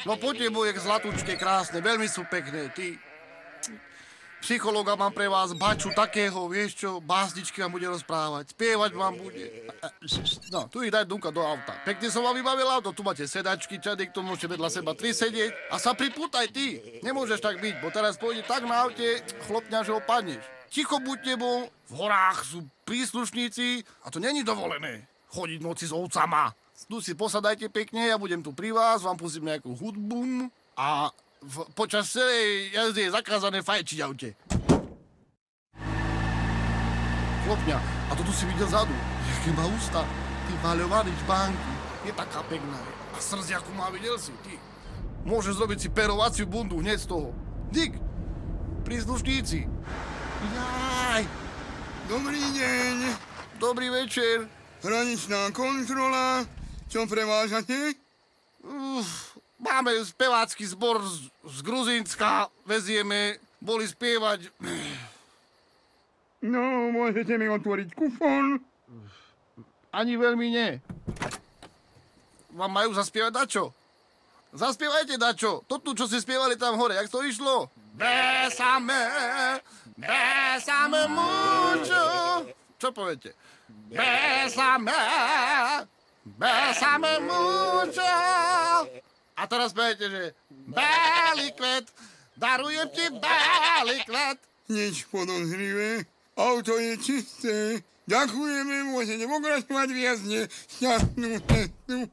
No poďte moje zlatúčke krásne, veľmi sú pekné, ty. Psychológa mám pre vás, baču takého, vieš čo, básničky vám bude rozprávať, spievať vám bude. No, tu ich daj Dunka do auta. Pekne som vám vybavil auto, tu máte sedačky, čadek, tu môžete vedľa seba 3 sedieť a sa pripútaj ty. Nemôžeš tak byť, bo teraz pôjde tak na aute, chlopňa, že opadneš. Ticho buď nebo, v horách sú príslušníci a to není dovolené chodiť noci s ovcama. Tu si posadajte pekne, ja budem tu pri vás, vám pustím nejakú hudbu a počas celej jazdy je zakázané fajčiť aute. Chlopňa, a to tu si videl zadu. Jaké má ústa, ty maľovaný čbánky. Je taká pekná. A srdciaku má, videl si, ty. Môžeš zrobiť si perovaciu bundu hneď z toho. Dick, príslušníci. Jaj. Dobrý deň. Dobrý večer. Hraničná kontrola. Čo prevážate? Máme spevácky zbor z Gruzínska, vezieme, boli spievať. No, môžete mi otvoriť kufon? Ani veľmi nie. Vám majú zaspievať dačo? Zaspievajte dačo. To tu, čo ste spievali tam hore, jak to išlo? Bésame mucho. Čo poviete? Bésame mucho. A teraz poviete, že Báli kvet, darujem ti báli kvet. Nič podozrivé. Auto je čisté. Ďakujeme, môžete pokračovať viazne. Šťastnú cestu.